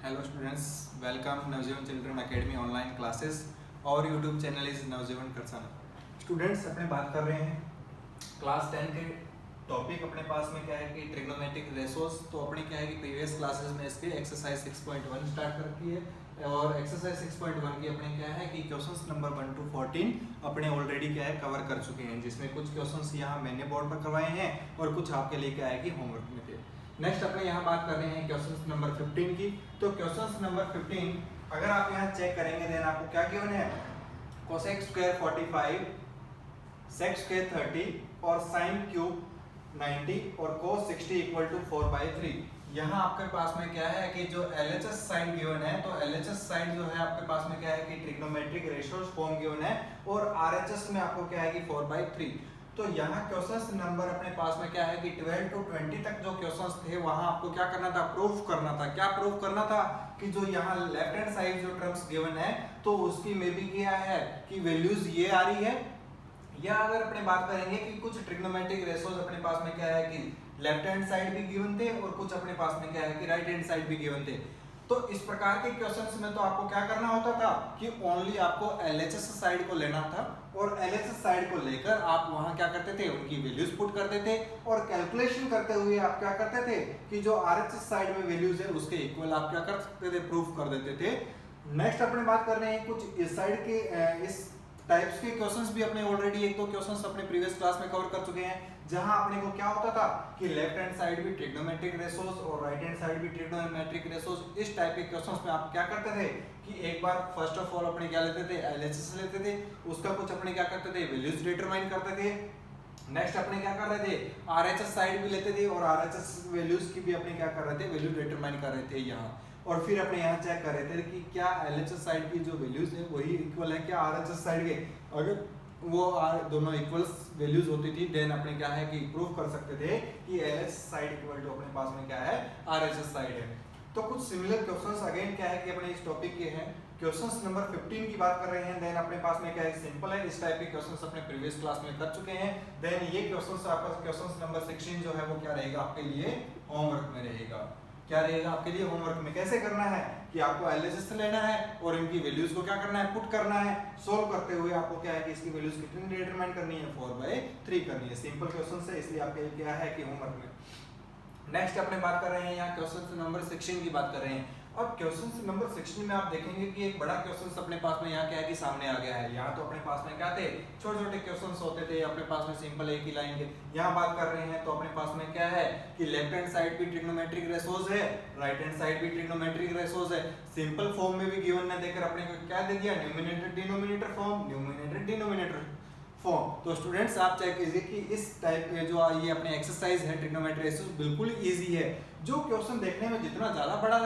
Hello students, welcome Navjivan children academy online classes और YouTube channel is Navjivan Karsana. Students अपने बात कर रहे हैं क्लास 10 के टॉपिक। अपने पास में क्या है कि ट्रिग्नोमेट्रिक रेशोस। तो अपने क्या है कि प्रीवियस क्लासेस में इसके एक्सरसाइज 6.1 स्टार्ट कर की है और एक्सरसाइज 6.1 की अपने क्या है कि क्वेश्चंस नंबर 1 to 14 अपने ऑलरेडी क्या है कवर कर चुके हैं, जिसमें कुछ क्वेश्चंस यहाँ मैंने बोर्ड पर करवाए हैं और कुछ आपके लिए क्या है कि होमवर्क में थे। नेक्स्ट अपने यहाँ बात कर रहे हैं क्वेश्चंस नंबर 15 की। तो क्वेश्चंस नंबर 15 अगर आप यहाँ चेक करेंगे देन आपको क्या गिवन है, कोसेक स्क्वायर 45, सेक स्क्वायर 30 और साइन क्यूब 90 और कोस 60 इक्वल टू 4/3। यहाँ आपके पास में क्या है कि जो LHS साइड गिवन है, तो LHS साइड जो है आपके पास में क्या है कि ट्रिग्नोमेट्रिक रेशियोज फॉर्म गिवन है और RHS में आपको क्या है कि 4/3। तो यहाँ क्वेश्चंस नंबर अपने पास में क्या है कि 12 to 20 तक जो क्वेश्चंस थे वहां आपको क्या करना था, प्रूफ करना था। क्या प्रूफ करना था कि जो यहाँ लेफ्ट हैंड साइड जो टर्म्स गिवन है तो उसकी में भी क्या है कि वैल्यूज ये आ रही है, या अगर अपने बात करेंगे कि कुछ ट्रिग्नोमेट्रिक रेशियोज अपने पास में क्या है कि लेफ्ट हैंड साइड भी गिवन थे और कुछ अपने पास में क्या है कि राइट हैंड साइड भी गिवन थे। तो इस प्रकार के क्वेश्चंस में तो आपको क्या करना होता था कि ओनली आपको LHS साइड को लेना था और LHS साइड को लेकर आप वहां क्या करते थे, उनकी वैल्यूज पुट करते थे और कैलकुलेशन करते हुए आप क्या करते थे कि जो RHS साइड में वैल्यूज है उसके इक्वल आप क्या कर सकते थे, प्रूफ कर देते थे। नेक्स्ट अपने बात कर रहे हैं कुछ इस साइड के इस टाइप्स के क्वेश्चंस भी अपने ऑलरेडी एक दो क्वेश्चंस अपने प्रीवियस क्लास में कवर कर चुके हैं, जहां अपने को क्या होता था कि लेफ्ट हैंड साइड भी ट्रिग्नोमेट्रिक रेशियोज और राइट हैंड साइड भी ट्रिग्नोमेट्रिक रेशियोज। इस टाइप के क्वेश्चंस में आप क्या करते थे कि एक बार फर्स्ट ऑफ ऑल अपने क्या लेते थे, LHS लेते थे, उसका कुछ अपने क्या करते थे, वैल्यूज डिटरमाइन करते थे। नेक्स्ट अपने क्या कर रहे थे, RHS साइड भी लेते थे और RHS वैल्यूज की भी अपने क्या कर रहे थे, वैल्यू डिटरमाइन कर रहे थे यहाँ। और फिर अपने यहाँ चेक कर रहे थे कि क्या LHS साइड की जो वैल्यूज है वही इक्वल है क्या RHS साइड के। अगर वो दोनों इक्वल वैल्यूज होती थी देन अपने क्या है कि प्रूव कर सकते थे कि LHS साइड इक्वल टू अपने पास में क्या है, RHS साइड है। तो कुछ सिमिलर क्वेश्चंस अगेन क्या है कि अपने इस टॉपिक के हैं। क्वेश्चंस नंबर 15 की बात कर रहे हैं, देन अपने पास में क्या है, सिंपल है। इस टाइप के क्वेश्चंस अपने प्रीवियस क्लास में कर चुके हैं। देन ये क्वेश्चंस आपका क्वेश्चंस नंबर 16 जो है वो क्या रहेगा आपके लिए होमवर्क में रहेगा। क्या रहेगा आपके लिए होमवर्क में, कैसे करना है कि आपको LHS लेना है और इनकी वैल्यूज को क्या करना है, पुट करना है। सोल्व करते हुए आपको क्या है कि इसकी वैल्यूज कितनी डिटरमाइन करनी है, 4/3 करनी है। सिंपल क्वेश्चन है इसलिए आपके लिए क्या है कि होमवर्क में। नेक्स्ट अपने बात कर रहे हैं यहाँ क्वेश्चन नंबर 16 की बात कर रहे हैं। अब क्वेश्चन नंबर 16 में आप देखेंगे कि एक बड़ा क्वेश्चन अपने पास में यहाँ क्या है कि सामने आ गया है। यहाँ तो अपने पास में क्या थे, छोटे छोटे क्वेश्चंस होते थे अपने पास में, सिंपल एक ही लाइन के। यहाँ बात कर रहे हैं तो अपने पास में क्या है कि लेफ्ट हैंड साइड भी ट्रिग्नोमेट्रिक रेशियोज है, राइट हैंड साइड भी ट्रिग्नोमेट्रिक रेशियोज है। सिंपल फॉर्म में भी गिवन ने देकर अपने को क्या दे दिया, numerator denominator form, numerator denominator form. तो स्टूडेंट्स आप चेक कीजिए कि इस टाइप के जो ये अपने एक्सरसाइज है ट्रिग्नोमेट्री रेशियोज बिल्कुल इजी है। जो क्वेश्चन देखने में जितना ज्यादा बड़ा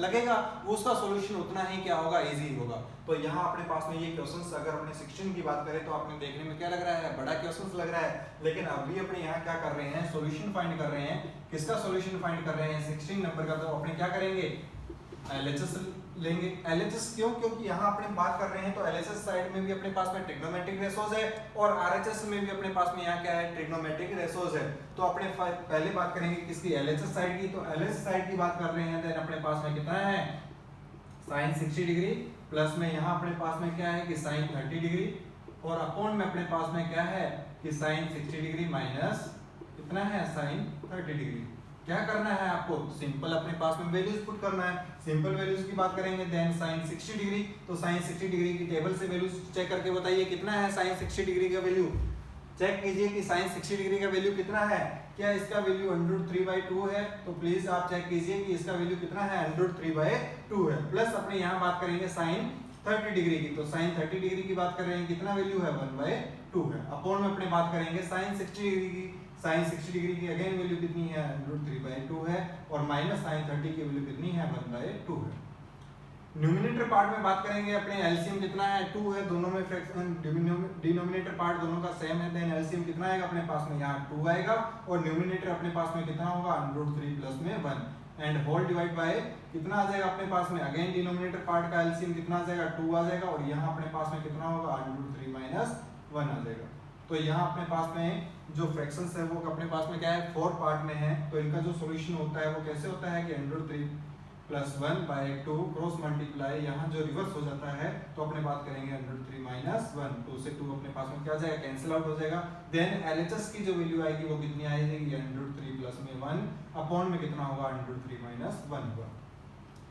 लगेगा वो उसका सॉल्यूशन उतना ही क्या होगा, इजी होगा। तो यहाँ अपने पास में ये क्वेश्चंस अगर अपने 16 की बात करें तो आपने देखने में क्या लग रहा है, बड़ा क्वेश्चंस लग रहा है, लेकिन अभी अपने यहाँ क्या कर रहे हैं, सॉल्यूशन फाइंड कर रहे हैं। किसका सॉल्यूशन फाइंड कर रहे हैं, 16 नंबर का। तो अपने क्या करेंगे, LHS लेंगे। LHS क्यों, क्योंकि यहाँ अपने बात कर रहे हैं तो LHS साइड में भी अपने पास में ट्रिग्नोमेट्रिक रेशियोज है और RHS में भी अपने पास में यहाँ क्या है, ट्रिग्नोमेट्रिक रेशियोज है। तो अपने पहले बात करेंगे किसकी, LHS साइड की। तो LHS साइड की बात कर रहे हैं देन अपने पास में कितना है, sin 60 डिग्री प्लस में यहाँ अपने पास में क्या है कि sin 30 डिग्री और अपॉन में अपने पास में क्या है कि sin 60 डिग्री माइनस कितना है, sin 30 डिग्री। क्या करना है आपको, सिंपल अपने पास में वैल्यूज पुट करना है। सिंपल वैल्यूज की बात करेंगे देन sin 60 डिग्री। तो sin 60 डिग्री की टेबल से वैल्यूज चेक करके बताइए कितना है sin 60 डिग्री का वैल्यू। चेक कीजिए कि sin 60 डिग्री का वैल्यू कितना है, क्या इसका वैल्यू √3/2 है। तो प्लीज आप चेक कीजिए कि इसका वैल्यू कितना है, √3/2 है। प्लस अपने यहाँ बात करेंगे sin 30 डिग्री की। तो sin 30 डिग्री की बात कर रहे हैं, कितना वैल्यू है, 1/2 है। अपॉन में अपने बात करेंगे sin 60 डिग्री की। sin 60 डिग्री की अगेन वैल्यू कितनी है, √3/2 है और माइनस sin 30 की वैल्यू कितनी है, 1/2 है। न्यूमिनेटर पार्ट में बात करेंगे अपने एलसीएम कितना है, 2 है। दोनों में फ्रैक्शन डिनोमिनेटर पार्ट दोनों का सेम है, देन एलसीएम कितना आएगा अपने पास में, यहाँ 2 आएगा और न्यूमिनेटर अपने पास में कितना होगा, √3 प्लस में 1 एंड होल डिवाइड बाय कितना आ जाएगा अपने पास में, अगेन डिनोमिनेटर पार्ट का एलसीएम कितना आ जाएगा, 2 आ जाएगा और यहाँ अपने पास में कितना होगा, √3 माइनस 1 आ जाएगा। तो यहाँ अपने पास में जो फ्रैक्शंस है वो अपने पास में क्या है, 4 पार्ट में है। तो इनका जो सॉल्यूशन होता है वो कैसे होता है कि √3 प्लस 1/2 क्रॉस मल्टीप्लाई, यहाँ जो रिवर्स हो जाता है तो अपने बात करेंगे √3 माइनस 1, 2 से 2 अपने पास में क्या आ जाएगा, कैंसिल आउट हो जाएगा। देन एलएचएस की जो वैल्यू आएगी वो कितनी आएगी, √3 प्लस में 1 अपॉन में कितना होगा, √3 माइनस 1 होगा।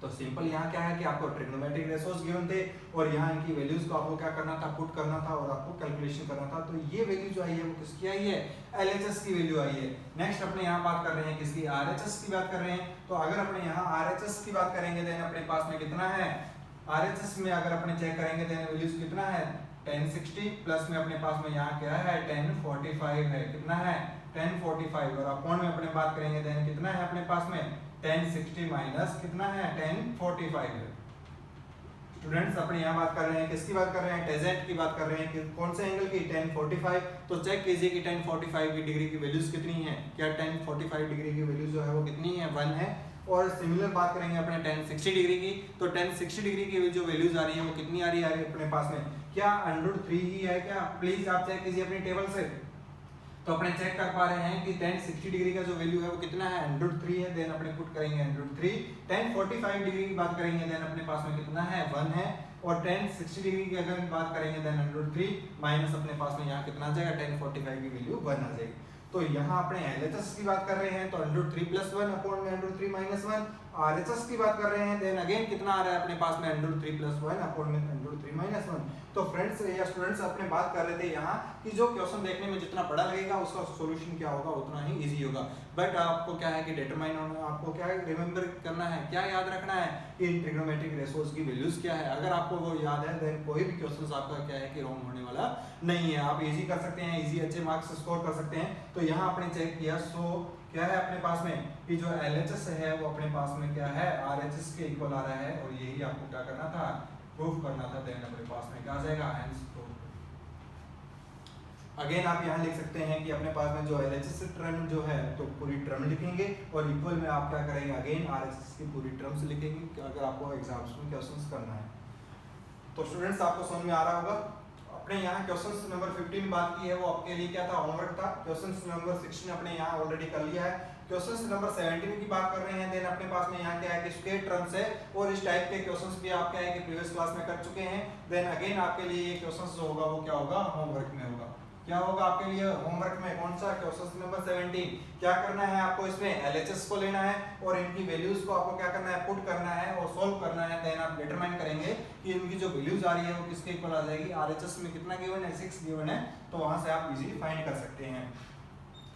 तो सिंपल यहाँ क्या है कि आपको ट्रिग्नोमेट्रिक रेशोस गिवन थे और यहाँ इनकी वैल्यूज को आपको क्या करना था, पुट करना था और आपको कैलकुलेशन करना था। तो ये वैल्यू जो आई है वो किसकी आई है, एलएचएस की वैल्यू आई है। नेक्स्ट अपने यहाँ बात कर रहे हैं किसकी, आरएचएस की बात कर रहे हैं। तो अगर अपने यहाँ आरएचएस की बात करेंगे देन अपने पास में कितना है, आरएचएस में अगर अपने चेक करेंगे देन वैल्यूज कितना है 1060 प्लस में अपने पास में यहाँ क्या है 1045 है, कितना है 1045 और अपॉन में अपने बात करेंगे देन कितना है अपने पास में 1060 माइनस कितना है 1045 है। स्टूडेंट्स अपने यहाँ बात कर रहे हैं किसकी बात कर रहे हैं, टेंजेंट की बात कर रहे हैं कि कौन से एंगल की 1045। तो चेक कीजिए कि 1045 की डिग्री की वैल्यूज कितनी है, क्या 1045 डिग्री की वैल्यू जो है वो कितनी है 1 है। और सिमिलर बात करेंगे अपने 1060 डिग्री की, तो 1060 डिग्री की जो वैल्यूज आ रही है वो कितनी आ रही है अपने पास में, क्या √3 ही है क्या, प्लीज आप चेक कीजिए अपनी टेबल से। तो अपने चेक कर पा रहे हैं कि 1060 डिग्री का जो वैल्यू है वो कितना है √3 है, देन अपने पुट करेंगे √3। 1045 डिग्री की बात करेंगे देन अपने पास में कितना है 1 है और 1060 डिग्री की अगर बात करेंगे देन √3 माइनस अपने पास में यहाँ कितना आ जाएगा 1045 की वैल्यू 1 आ जाएगी। तो यहाँ अपने एलएचएस की बात कर रहे हैं तो √3 प्लस 1 अपॉन में √3 माइनस 1। आरएचएस की बात कर रहे हैं देन अगेन कितना आ रहा है अपने पास में √3 प्लस 1 अपॉन में √3 माइनस 1। तो फ्रेंड्स या स्टूडेंट्स अपने बात कर रहे थे यहाँ कि जो क्वेश्चन देखने में जितना बड़ा लगेगा उसका सॉल्यूशन क्या होगा उतना ही इजी होगा। बट आपको क्या है कि डिटरमाइन होना, आपको क्या है रिमेंबर करना है, क्या याद रखना है कि ट्रिग्नोमेट्रिक रेशोस की वैल्यूज क्या है। अगर आपको वो याद है देन कोई भी क्वेश्चन आपका क्या है कि रॉन्ग होने वाला नहीं है, आप इजी कर सकते हैं, इजी अच्छे मार्क्स स्कोर कर सकते हैं। तो यहाँ आपने चेक किया सो क्या है अपने पास में कि जो एलएचएस है वो अपने पास में क्या है आरएचएस के इक्वल आ रहा है और यही आपको क्या करना था, प्रूफ करना था। देन अपने पास में क्या आ जाएगा हेंस प्रूफ। अगेन आप यहाँ लिख सकते हैं कि अपने पास में जो एलएचएस टर्म जो है तो पूरी टर्म लिखेंगे और इक्वल में आप क्या करेंगे अगेन आरएचएस की पूरी टर्म्स लिखेंगे अगर आपको एग्जाम्स में क्वेश्चंस करना है। तो स्टूडेंट्स आपको समझ में आ रहा होगा। अपने यहाँ क्वेश्चन नंबर 15 बात की है वो आपके लिए क्या था, होमवर्क था। क्वेश्चन नंबर 16 अपने यहाँ ऑलरेडी कर लिया है। क्वेश्चन नंबर 17 की बात कर रहे हैं देन अपने पास में यहाँ क्या है कि स्क्वायर टर्म्स है और इस टाइप के क्वेश्चंस भी आप क्या है कि प्रीवियस क्लास में कर चुके हैं। देन अगेन आपके लिए ये क्वेश्चंस जो होगा वो क्या होगा, होमवर्क में होगा। क्या होगा आपके लिए होमवर्क में, कौन सा, क्वेश्चन नंबर 17। क्या करना है आपको, इसमें एलएचएस को लेना है और इनकी वैल्यूज को आपको क्या करना है, पुट करना है और सॉल्व करना है। देन आप डिटरमाइन करेंगे कि इनकी जो वैल्यूज आ रही है वो किसके इक्वल आ जाएगी। आरएचएस में कितना गिवन है, 6 गिवन है, तो वहां से आप इजीली फाइंड कर सकते हैं।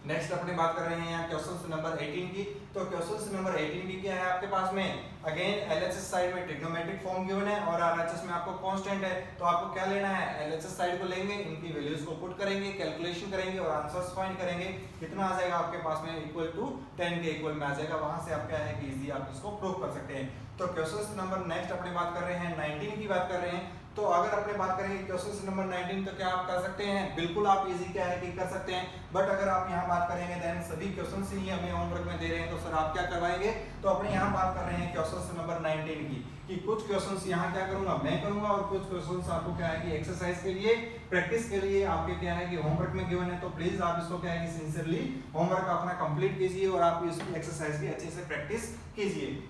नेक्स्ट अपने बात कर रहे हैं यहाँ क्वेश्चन नंबर 18 की। तो क्वेश्चन नंबर 18 भी क्या है आपके पास में, अगेन एलएचएस साइड में ट्रिग्नोमेट्रिक फॉर्म गिवन है और आरएचएस में आपको कांस्टेंट है। तो आपको क्या लेना है, एलएचएस साइड को लेंगे, इनकी वैल्यूज को पुट करेंगे, कैलकुलेशन करेंगे और आंसर्स फाइंड करेंगे। कितना आ जाएगा आपके पास में, इक्वल टू 10 के इक्वल में आ जाएगा। वहां से आप क्या है कि इजी आप इसको प्रूव कर सकते हैं। तो क्वेश्चन नंबर नेक्स्ट अपने बात कर रहे हैं 19 की बात कर रहे हैं। तो अगर अपने बात करेंगे क्वेश्चन नंबर 19 तो क्या आप कर सकते हैं, बिल्कुल आप इजी क्या है कि कर सकते हैं। बट अगर आप यहाँ बात करेंगे देन सभी क्वेश्चंस ही हमें होमवर्क में दे रहे हैं तो सर आप क्या करवाएंगे। तो अपने यहाँ बात कर रहे हैं क्वेश्चन नंबर 19 की कि कुछ क्वेश्चंस यहाँ क्या करूंगा मैं करूंगा और कुछ क्वेश्चंस आपको क्या है कि एक्सरसाइज के लिए, प्रैक्टिस के लिए आपके क्या है कि होमवर्क में गिवन है। तो प्लीज आप इसको क्या है कि सिंसियरली होमवर्क अपना कंप्लीट कीजिए और आप इसकी एक्सरसाइज की अच्छे से प्रैक्टिस कीजिए।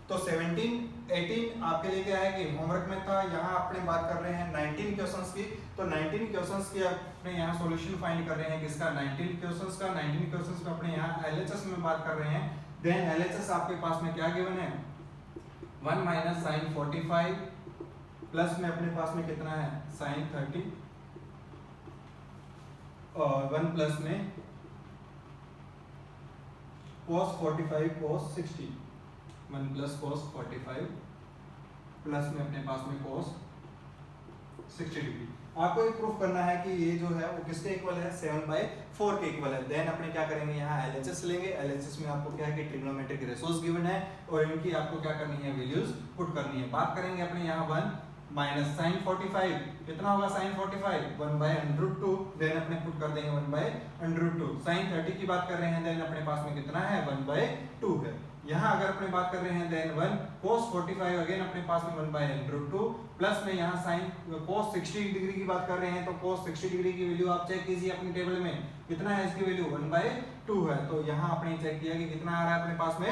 तो 17, 18 आपके लिए क्या है कि होमवर्क में था। यहाँ अपने बात कर रहे हैं 19 क्वेश्चंस की। तो 19 क्वेश्चंस की अपने यहाँ सॉल्यूशन फाइंड कर रहे हैं किसका, 19 क्वेश्चंस का। 19 क्वेश्चंस में अपने यहाँ एलएचएस में बात कर रहे हैं। देन एलएचएस आपके पास में क्या गिवन है, 1 माइनस साइन 45 प्लस में अपने पास में कितना है साइन 30 और 1 प्लस में cos 45 cos 60, 1 plus cos 45 plus में अपने पास में cos 60 डिग्री। आपको ये प्रूफ करना है कि ये जो है वो किसके इक्वल है, 7/4 के इक्वल है। देन अपने क्या करेंगे यहाँ एलएचएस लेंगे। एलएचएस में आपको क्या है कि ट्रिग्नोमेट्रिक रेशोस गिवन है और इनकी आपको क्या करनी है, वैल्यूज पुट करनी है। बात करेंगे अपने यहाँ 1 माइनस साइन 45 कितना होगा, साइन 45 1/√2। देन अपने पुट कर देंगे 1/√2। साइन 30 की बात कर रहे हैं देन अपने पास में कितना है 1/2 है। यहाँ अगर अपने बात कर रहे हैं देन 1 cos 45 अगेन अपने पास में 1/√2 प्लस में यहाँ साइन cos 60 डिग्री की बात कर रहे हैं। तो cos 60 डिग्री की वैल्यू आप चेक कीजिए अपनी टेबल में, कितना है इसकी वैल्यू 1/2 है। तो यहाँ आपने चेक किया कि कितना आ रहा है अपने पास में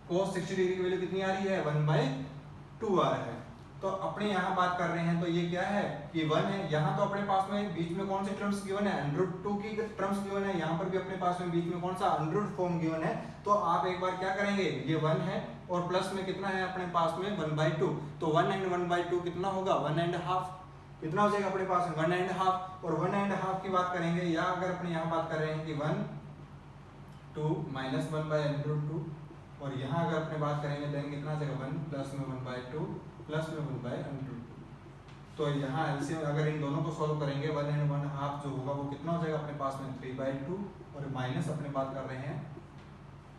cos 60 डिग्री की वैल्यू कितनी आ रही है 1/2 आ रहा है। तो अपने यहाँ बात कर रहे हैं तो ये क्या है कि 1 है। यहाँ तो अपने पास में बीच में कौन सी टर्म्स गिवन है √2 की टर्म्स गिवन है। यहाँ पर भी अपने पास में बीच में कौन सा √ फॉर्म गिवन है। तो आप एक बार क्या करेंगे ये 1 है और प्लस में कितना है अपने पास में 1/2। तो 1 and 1/2 कितना होगा 1.5 कितना हो जाएगा अपने पास में 1.5 और 1.5 की बात करेंगे या अगर अपने यहाँ बात कर रहे हैं कि 1 2 माइनस 1/√2 और यहाँ अगर अपने बात करेंगे देन कितना आ जाएगा 1 प्लस में 1/2 प्लस में 1/√2। तो यहाँ एलसीएम अगर इन दोनों को सॉल्व करेंगे 1 and 1/2 जो होगा वो कितना हो जाएगा अपने पास में 3/2 और माइनस अपने बात कर रहे हैं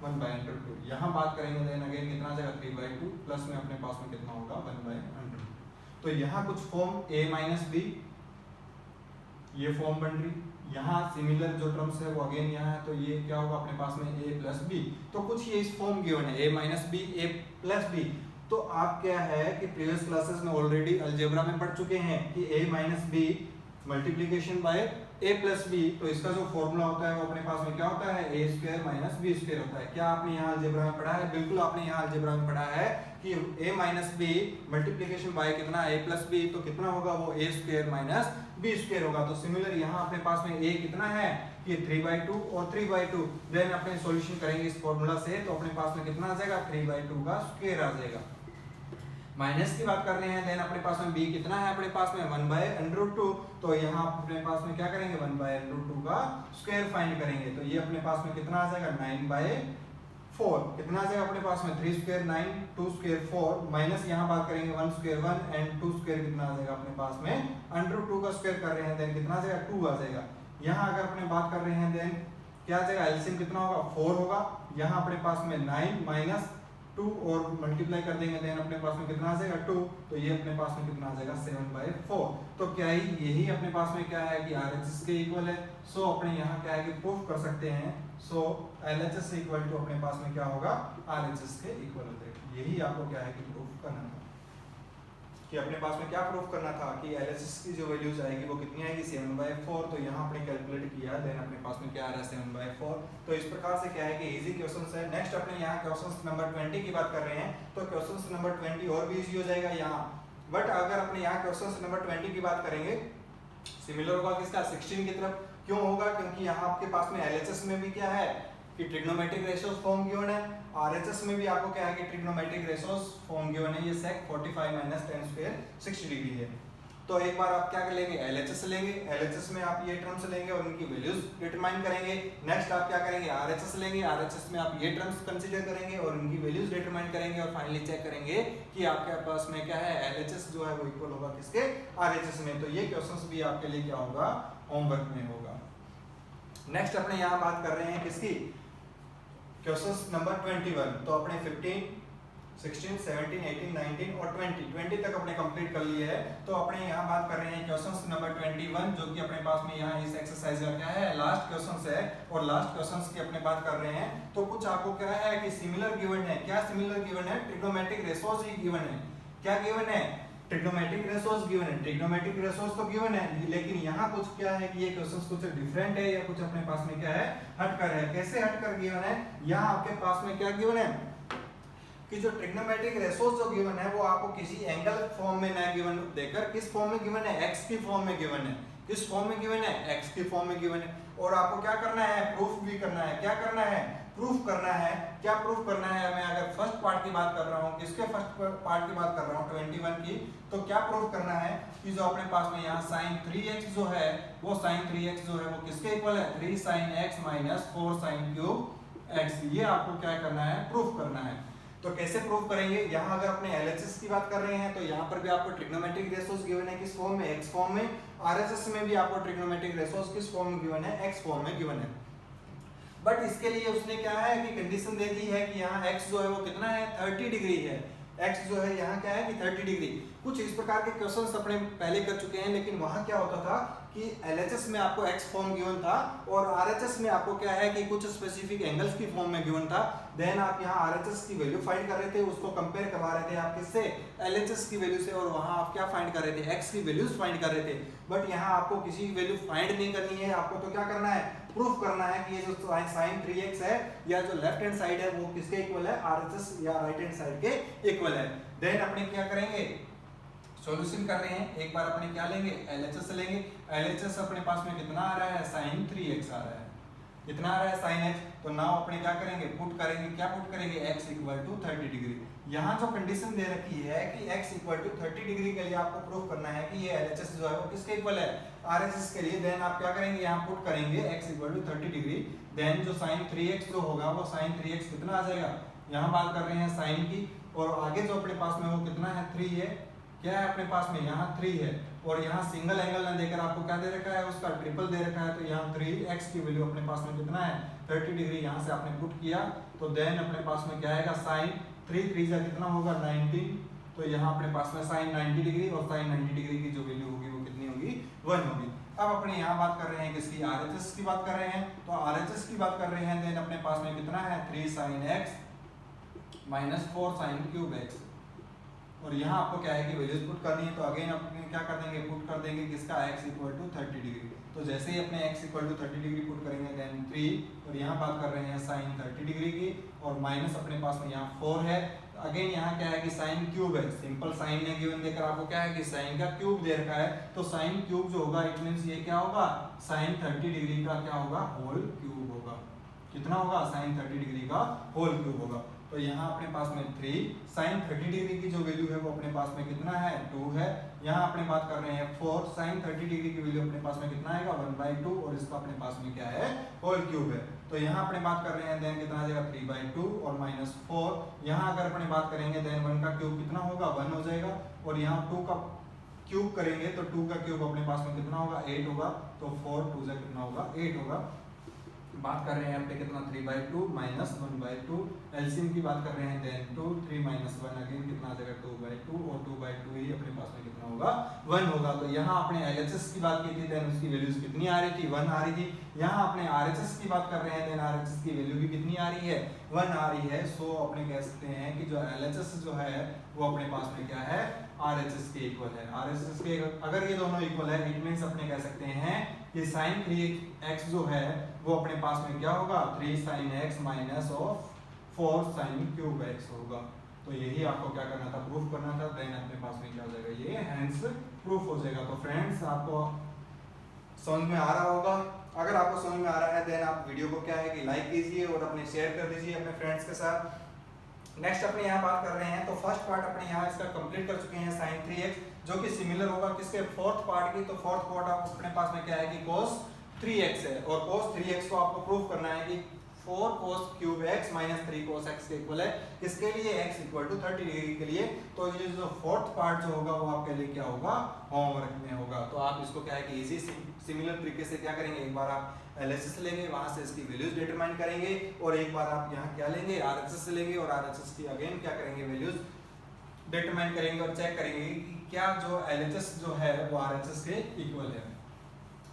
1/√2। यहाँ बात करेंगे देन अगेन कितना आ जाएगा 3/2 प्लस में अपने पास में कितना होगा 1/√2। तो यहाँ कुछ फॉर्म a माइनस b ये फॉर्म बन रही। यहाँ सिमिलर जो टर्म्स है वो अगेन यहाँ है तो ये क्या होगा अपने पास में a प्लस b। तो कुछ ये इस फॉर्म गिवन है a minus b a plus b। तो आप क्या है कि प्रीवियस क्लासेस में ऑलरेडी अलजेब्रा में पढ़ चुके हैं कि a minus b multiplication bye a plus b। तो इसका जो फॉर्मूला होता है वो अपने पास में क्या होता है a square minus b square होता है। क्या आपने यहाँ अलजेब्रा में पढ़ा है? बिल्कुल आपने यहाँ अलजेब्रा में पढ़ा है कि a minus b multiplication bye कितना a प्लस b तो कितना होगा वो a square minus b square होगा। तो सिमिलर यहाँ अपने पास में a कितना है कि 3/2 और 3/2 देन अपने सॉल्यूशन करेंगे इस फॉर्मूला से तो अपने पास में कितना आ जाएगा 3/2 का स्क्वायर आ जाएगा। माइनस की बात कर रहे हैं देन अपने पास में b कितना है अपने पास में 1/√2। तो यहाँ अपने पास में क्या करेंगे 1/√2 का स्क्वायर फाइंड करेंगे। तो ये अपने पास में कितना आ जाएगा 9/4 कितना आ जाएगा अपने पास में 3 स्क्वायर 9 2 स्क्वायर 4 माइनस यहाँ बात करेंगे 1 स्क्वायर 1 एंड 2 स्क्वायर कितना आ जाएगा अपने पास में √2 का स्क्वायर कर रहे हैं देन कितना आ जाएगा 2 आ जाएगा। यहाँ अगर अपने बात कर रहे हैं देन क्या आ जाएगा एलसीएम कितना होगा 4 होगा। यहाँ अपने पास में 9 माइनस 2 और मल्टीप्लाई कर देंगे देन अपने पास में कितना आ जाएगा 2। तो ये अपने पास में कितना आ जाएगा 7/4। तो क्या ही यही अपने पास में क्या है कि RHS के इक्वल है। सो अपने यहाँ क्या है कि प्रूफ कर सकते हैं। सो LHS इक्वल टू अपने पास में क्या होगा RHS के इक्वल होता है। यही आपको क्या है कि प्रूफ करना था कि अपने पास में क्या प्रूफ करना था कि LHS की जो वैल्यूज आएगी वो कितनी आएगी 7/4। तो यहाँ अपने कैलकुलेट किया देन अपने पास में क्या आ रहा है 7/4। तो इस प्रकार से क्या है कि इजी क्वेश्चंस है। नेक्स्ट अपने यहाँ क्वेश्चंस नंबर 20 की बात कर रहे हैं तो क्वेश्चंस नंबर 20 और भी इजी हो जाएगा यहाँ। बट अगर अपने यहाँ क्वेश्चंस नंबर 20 की बात करेंगे सिमिलर होगा किसका 16 की तरफ। क्यों होगा? क्योंकि यहाँ आपके पास में LHS में भी क्या है कि ट्रिग्नोमेट्रिक रेशियोज फॉर्म गिवन है। RHS में भी आपको क्या है कि ट्रिग्नोमेट्रिक रेशियोज फॉर्म गिवन है। ये sec 45 minus tan square 60 degree है। तो एक बार आप क्या कर लेंगे LHS लेंगे। LHS में आप ये टर्म्स लेंगे और उनकी वैल्यूज डिटरमाइन करेंगे। नेक्स्ट आप क्या करेंगे RHS लेंगे। RHS में आप ये टर्म्स कंसीडर करेंगे और उनकी वैल्यूज डिटरमाइन करेंगे और फाइनली चेक करेंगे कि आपके पास में क्या है LHS जो है वो इक्वल होगा किसके RHS में। तो ये क्वेश्चंस भी आपके लिए क्या होगा होमवर्क में होगा। नेक्स्ट अपने यहाँ बात कर रहे हैं किसकी क्वेश्चंस नंबर 21। तो अपने 15 16 17 18 19 और 20 तक अपने कंप्लीट कर लिए है। तो अपने यहाँ बात कर रहे हैं क्वेश्चंस नंबर 21 जो कि अपने पास में यहाँ इस एक्सरसाइज का क्या है लास्ट क्वेश्चंस है और लास्ट क्वेश्चंस की अपने बात कर रहे हैं। तो कुछ आपको क्या है कि सिमिलर गिवन है। क्या सिमिलर गिवन है? ट्रिग्नोमेट्रिक रेशियोज ही गिवन है। क्या गिवन है? ट्रिग्नोमेट्रिक रेशियोज गिवन है। ट्रिग्नोमेट्रिक रेशियोज तो गिवन है लेकिन यहाँ कुछ क्या है कि ये क्वेश्चंस कुछ डिफरेंट है या कुछ अपने पास में क्या है हटकर है। कैसे हटकर गिवन है? यहाँ आपके पास में क्या गिवन है कि जो ट्रिग्नोमेट्रिक रेशियोज जो गिवन है वो आपको किसी एंगल फॉर्म में ना गिवन देकर किस फॉर्म में गिवन है x की फॉर्म में गिवन है। किस फॉर्म में गिवन है? x की फॉर्म में गिवन है। और आपको क्या करना है प्रूफ भी करना है। क्या करना है? प्रूफ करना है। क्या प्रूफ करना है? मैं अगर फर्स्ट पार्ट की बात कर रहा हूँ किसके फर्स्ट पार्ट की बात कर रहा हूँ 21 की। तो क्या प्रूफ करना है कि जो अपने पास में यहाँ sin 3x जो है वो sin 3x जो है वो किसके इक्वल है 3 sin x minus 4 sin cube x। ये आपको क्या करना है प्रूफ करना है। तो कैसे प्रूफ करेंगे? यहाँ अगर अपने LHS की बात कर रहे हैं तो यहाँ पर भी आपको ट्रिग्नोमेट्रिक रेशियोज गिवन है किस फॉर्म में x फॉर्म में। RHS में भी आपको ट्रिग्नोमेट्रिक रेशियोज किस फॉर्म में गिवन है x फॉर्म में गिवन है। बट इसके लिए उसने क्या है कि कंडीशन दे दी है कि यहाँ x जो है वो कितना है 30 डिग्री है। x जो है यहाँ क्या है कि 30 डिग्री। कुछ इस प्रकार के क्वेश्चंस अपने पहले कर चुके हैं लेकिन वहाँ क्या होता था कि LHS में आपको x फॉर्म गिवन था और RHS में आपको क्या है कि कुछ स्पेसिफिक एंगल्स की फॉर्म में गिवन था। देन आप यहाँ RHS की वैल्यू फाइंड कर रहे थे उसको कंपेयर करवा रहे थे आप किससे LHS की वैल्यू से और वहाँ आप क्या फाइंड कर रहे थे x की वैल्यूज फाइंड कर रहे थे। बट यहाँ आपको किसी की वैल्यू फाइंड नहीं करनी है। आपको तो क्या करना है प्रूफ करना है कि ये जो साइन 3x है या जो लेफ्ट हैंड साइड है वो किसके इक्वल है, RHS या राइट हैंड साइड के इक्वल है। देन अपने क्या करेंगे, सॉल्यूशन कर रहे हैं, एक बार अपने क्या लेंगे, LHS लेंगे। LHS अपने पास में कितना आ रहा है, sin 3x आ रहा है, कितना आ रहा है sin x। तो नाउ अपने क्या करेंगे, पुट करेंगे, क्या पुट करेंगे, x इक्वल टू 30 डिग्री। यहाँ जो कंडीशन दे रखी है कि x इक्वल टू 30 डिग्री के लिए आपको प्रूफ करना है कि ये LHS जो है वो किसके इक्वल है, RHS के लिए। देन आप क्या करेंगे, यहाँ पुट करेंगे x equal to 30 degree. Then जो sin 3x जो होगा वो sin 3x कितना आ जाएगा, यहाँ बात कर रहे हैं sin की, और आगे जो अपने पास में वो कितना है, 3 है, क्या है अपने पास में, यहाँ 3 है, और यहाँ सिंगल एंगल ना देकर आपको क्या दे रखा है, उसका ट्रिपल दे रखा है। तो यहाँ 3x की वैल्यू अपने पास में कितना है, 30 डिग्री। यहाँ से आपने पुट किया तो देन अपने पास में क्या आएगा, sin 3 3 जा कितना होगा, 19। तो यहाँ अपने पास में sin 90 डिग्री और sin 90 डिग्री की जो वैल्यू होगी वो कितनी होगी, 1 होगी। अब अपने यहाँ बात कर रहे हैं किसकी, RHS की बात कर रहे हैं। तो RHS की बात कर रहे हैं, देन अपने पास में कितना है, 3 sin x minus 4 sin cube x। और यहाँ आपको क्या है कि वैल्यूज पुट करनी है। तो अगेन अपने क्या कर देंगे, पुट कर देंगे किसका, x इक्वल टू 30 डिग्री। तो जैसे ही अपने x equal to 30 degree put करेंगे देन 3, और यहाँ बात कर रहे हैं sin 30 डिग्री की, और माइनस अपने पास में यहाँ 4 है। अगेन यहाँ क्या है कि sin क्यूब है, सिंपल साइन ने गिवन देकर आपको क्या है कि sin का क्यूब दे रखा है। तो sin क्यूब जो होगा इट मींस ये क्या होगा, sin 30 डिग्री का क्या होगा, होल क्यूब होगा। कितना होगा, sin 30 डिग्री का होल क्यूब होगा। तो यहाँ अपने पास में 3 sin 30 डिग्री की जो वैल्यू है वो अपने पास में कितना है, 2 है। यहाँ अपने बात कर रहे हैं 4 sin 30 डिग्री की वैल्यू अपने पास में कितना आएगा, 1/2, और इसका अपने पास में क्या है, होल क्यूब है। तो यहाँ अपने बात कर रहे हैं देन कितना आ जाएगा, 3/2 और माइनस 4। यहाँ अगर अपने बात करेंगे देन 1 का क्यूब कितना होगा, 1 हो जाएगा, और यहाँ 2 का क्यूब करेंगे तो 2 का क्यूब अपने पास में कितना होगा, 8 होगा। तो 4 2 से कितना होगा, 8 होगा। बात कर रहे हैं यहाँ पे कितना, 3/2 माइनस 1/2। एलसीएम की बात कर रहे हैं देन 2 3 माइनस 1 अगेन कितना आ जाएगा, 2/2, और 2/2 ही अपने पास में कितना होगा, 1 होगा। तो यहाँ अपने LHS की बात की थी देन उसकी वैल्यूज कितनी आ रही थी, 1 आ रही थी। यहाँ अपने RHS की बात कर रहे हैं देन RHS की वैल्यू भी कितनी आ रही है, 1 आ रही है। सो अपने कह सकते हैं कि जो LHS जो है वो अपने पास में क्या है, RHS के इक्वल है। RHS के अगर ये दोनों इक्वल है इट मींस अपने कह सकते हैं कि sin 3x जो है वो अपने पास में क्या होगा, 3 sin x minus of 4 sin cube x होगा। तो यही आपको क्या करना था, प्रूफ करना था। देन अपने पास में क्या हो जाएगा, ये हैंस प्रूफ हो जाएगा। तो फ्रेंड्स आपको समझ में आ रहा होगा। अगर आपको समझ में आ रहा है देन आप वीडियो को क्या है कि लाइक कीजिए और अपने शेयर कर दीजिए अपने फ्रेंड्स के साथ। नेक्स्ट अपने यहाँ बात कर रहे हैं, तो फर्स्ट पार्ट अपने यहाँ इसका कंप्लीट कर चुके हैं sin 3x, जो कि सिमिलर होगा किसके, फोर्थ पार्ट की। तो फोर्थ पार्ट आप अपने पास में क्या है कि cos 3x है, और cos 3x को आपको प्रूफ करना है कि 4 cos cube x minus 3 cos x के इक्वल है, किसके लिए, x इक्वल टू 30 डिग्री के लिए। तो ये जो फोर्थ पार्ट जो होगा वो आपके लिए क्या होगा, होमवर्क में होगा। तो आप इसको क्या है कि इजी सिमिलर तरीके से क्या करेंगे, एक बार आप LHS लेंगे, वहां से इसकी वैल्यूज डिटरमाइन करेंगे, और एक बार आप यहाँ क्या लेंगे, RHS लेंगे, और RHS की अगेन क्या करेंगे, वैल्यूज डिटरमाइन करेंगे और चेक करेंगे कि क्या जो LHS जो है वो RHS के इक्वल है।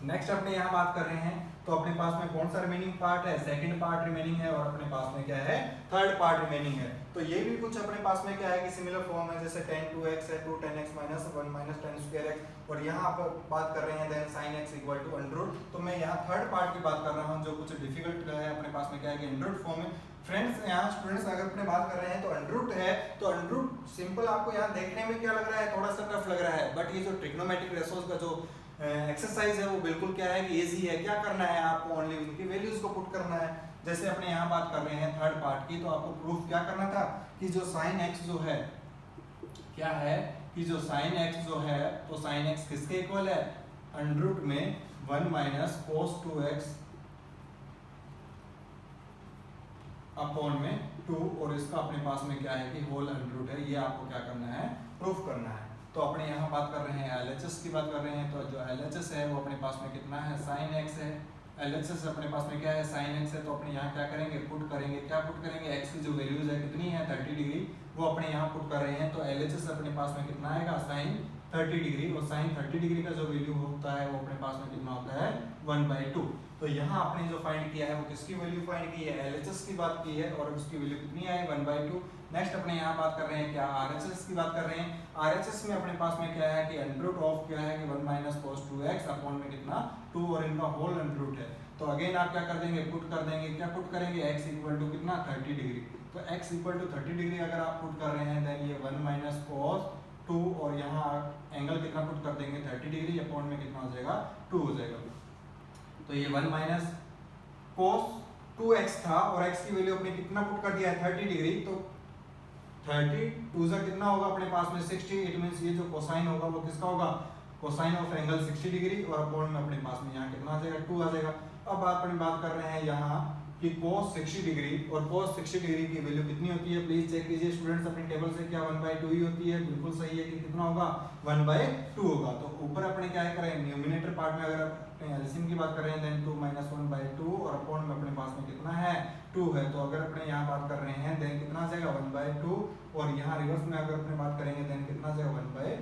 नेक्स्ट अपने यहाँ बात कर रहे हैं, तो अपने पास में कौन सा रिमेनिंग पार्ट है, सेकंड पार्ट रिमेनिंग है, और अपने पास में क्या है, थर्ड पार्ट रिमेनिंग है। तो ये भी कुछ अपने पास में क्या है कि सिमिलर फॉर्म है, जैसे tan 2x है, 2 tan x minus 1 minus tan square x, और यहाँ आप बात कर रहे हैं then sin x equal to under. तो मैं यहाँ थर्ड पार्ट की बात कर रहा हूँ जो कुछ डिफिकल्ट है, अपने पास में क्या है कि अंडर फॉर्म है। फ्रेंड्स यहाँ स्टूडेंट्स अगर अपने बात कर रहे हैं तो अंडर है, तो अंडर सिंपल आपको यहाँ देखने में क्या लग रहा है, थोड़ा सा टफ लग रहा है, बट ये जो ट्रिग्नोमेट्रिक रेशोज का जो एक्सरसाइज है वो बिल्कुल क्या है कि इजी है। क्या करना है आपको, ओनली उनकी वैल्यूज को पुट करना है। जैसे अपने यहाँ बात कर रहे हैं थर्ड पार्ट की, तो आपको प्रूफ क्या करना था कि जो sin x जो है क्या है कि जो sin x जो है, तो sin x किसके इक्वल है, अंडर में 1 माइनस cos 2x अपॉन में 2, और इसका अपने पास में क्या है कि होल अंडर है। ये आपको क्या करना है, प्रूफ करना है। तो अपने यहाँ बात कर रहे हैं LHS की बात कर रहे हैं, तो जो LHS है वो अपने पास में कितना है, sin x है। LHS अपने पास में क्या है, sin x है। तो अपने यहाँ क्या करेंगे, पुट करेंगे, क्या पुट करेंगे, x की जो वैल्यूज है कितनी है, 30 डिग्री, वो अपने यहाँ पुट कर रहे हैं। तो LHS अपने पास में कितना आएगा, sin 30 डिग्री, और sin 30 डिग्री का जो वैल्यू होता है वो अपने पास में कितना होता है, 1/2। तो यहाँ आपने जो फाइंड किया है वो किसकी वैल्यू फाइंड की है, LHS की बात की है, और उसकी वैल्यू कितनी आई, 1/2। नेक्स्ट अपने यहाँ बात कर रहे हैं क्या, RHS की बात कर रहे हैं। RHS में अपने पास में क्या है कि अंडर रूट ऑफ क्या है कि 1 माइनस cos 2x अपॉन में कितना 2, और इनका होल अंडर रूट है। तो अगेन आप क्या कर देंगे, पुट कर देंगे, क्या पुट करेंगे, x इक्वल टू कितना 30 डिग्री। तो x इक्वल टू 30 डिग्री अगर आप पुट कर रहे हैं देन ये 1 माइनस cos 2 और यहाँ एंगल कितना पुट कर देंगे 30 डिग्री, अपॉन में कितना हो जाएगा 2 हो जाएगा। तो ये 1 माइनस cos 2x था और x की वैल्यू अपने कितना पुट कर दिया है 30 डिग्री, तो 30 2 से कितना होगा अपने पास में 60। इट मींस ये जो कोसाइन होगा वो किसका होगा, कोसाइन ऑफ एंगल 60 डिग्री और अपॉन में अपने पास में यहाँ कितना आ जाएगा 2 आ जाएगा। अब अपन बात कर रहे हैं यहाँ कि cos 60 डिग्री और cos 60 डिग्री की वैल्यू कितनी होती है, प्लीज चेक कीजिए स्टूडेंट्स अपनी टेबल से, क्या 1/2 ही होती है, बिल्कुल सही है कि कितना होगा 1/2 होगा। तो ऊपर अपने क्या करें, न्यूमिनेटर पार्ट में अगर अपने एलसीएम की बात कर रहे हैं देन 2 माइनस 1/2 और अपॉन में अपने पास में कितना है 2 है। तो अगर अपने यहाँ बात कर रहे हैं देन कितना आ जाएगा 1/2 और यहाँ रिवर्स में अगर अपने बात करेंगे देन कितना आ जाएगा 1/2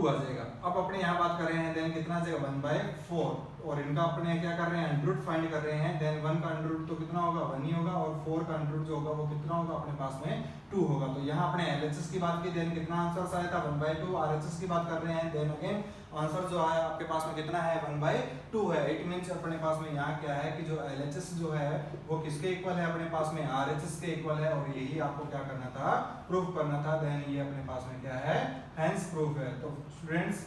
आ जाएगा। अब अपने यहाँ बात कर रहे हैं देन कितना आ जाएगा 1/4 और इनका अपने क्या कर रहे हैं अंडर रूट फाइंड कर रहे हैं देन 1 का अंडर रूट तो कितना होगा 1 ही होगा और 4 का अंडर रूट जो होगा वो कितना होगा अपने पास में 2 होगा। तो यहाँ अपने एलएचएस की बात की देन कितना आंसर आया था 1/2, आरएचएस की बात कर रहे हैं देन अगेन आंसर जो है आपके पास में कितना है 1/2 है। इट मींस अपने पास में यहाँ क्या है कि जो एलएचएस जो है वो किसके इक्वल है अपने पास में आरएचएस के इक्वल है और यही आपको क्या करना था प्रूफ करना था। देन ये अपने पास में क्या है हेंस प्रूफ है। तो स्टूडेंट्स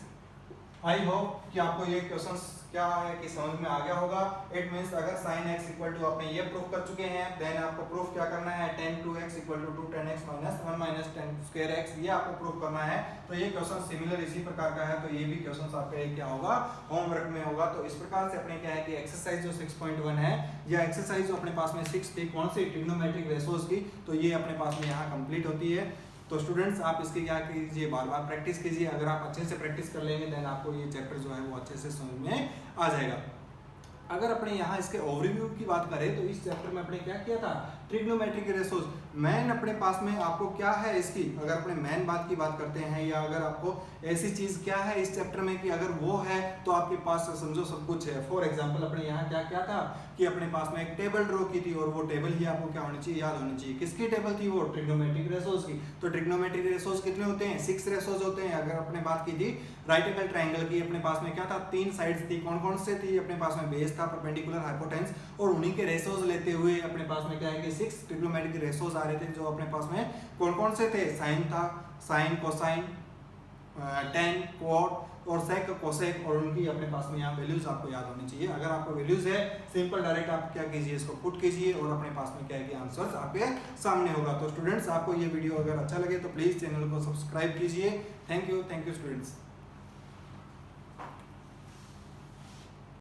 आई होप कि आपको ये क्वेश्चंस क्या है कि समझ में आ गया होगा। इट मींस अगर sin x इक्वल टू आपने ये प्रूफ कर चुके हैं देन आपको प्रूफ क्या करना है tan 2x equal to 10x minus 1 minus tan square x ये आपको प्रूफ करना है। तो ये क्वेश्चन सिमिलर इसी प्रकार का है, तो ये भी क्वेश्चन आपका क्या होगा होमवर्क में होगा। तो इस प्रकार से अपने क्या है कि एक्सरसाइज जो 6.1 है या एक्सरसाइज जो अपने पास में 6 थी कौन सी ट्रिग्नोमेट्रिक रेशोज की, तो ये अपने पास में यहाँ कंप्लीट होती है। तो स्टूडेंट्स आप इसकी क्या कीजिए बार बार प्रैक्टिस कीजिए, अगर आप अच्छे से प्रैक्टिस कर लेंगे देन आपको ये चैप्टर जो है वो अच्छे से समझ में आ जाएगा। अगर अपने यहाँ इसके ओवरव्यू की बात करें तो इस चैप्टर में अपने क्या किया था ट्रिग्नोमेट्रिक रेशोज मेन अपने पास में आपको क्या है इसकी, अगर अपने मेन बात की बात करते हैं या अगर आपको ऐसी चीज क्या है इस चैप्टर में कि अगर वो है तो आपके पास समझो सब कुछ है। फॉर एग्जांपल अपने यहाँ क्या क्या था कि अपने पास में एक टेबल ड्रॉ की थी और वो टेबल ही आपको क्या होनी चाहिए याद होनी चाहिए, किसकी टेबल थी वो ट्रिग्नोमेट्रिक रेशोज की। तो ट्रिग्नोमेट्रिक रेशोज कितने होते हैं 6 रेशोज होते हैं। अगर अपने बात की थी राइट एंगल ट्रायंगल की अपने पास में क्या था 3 साइड्स थी, कौन कौन से थी अपने पास में बेस था परपेंडिकुलर हाइपोटेन्यूस और उन्हीं के रेशोज लेते हुए अपने पास में क्या है कि 6 ट्रिग्नोमेट्रिक रेशोज आ रहे थे जो अपने पास में कौन कौन से थे साइन था, साइन कोसाइन tan क्वाड और सेक कोसेक और उनकी अपने पास में यहाँ वैल्यूज आपको याद होनी चाहिए। अगर आपको वैल्यूज है सिंपल डायरेक्ट आप क्या कीजिए इसको पुट कीजिए और अपने पास में क्या है कि आंसर्स आपके सामने होगा। तो स्टूडेंट्स आपको ये वीडियो अगर अच्छा लगे तो प्लीज चैनल को सब्सक्राइब कीजिए। Thank you students.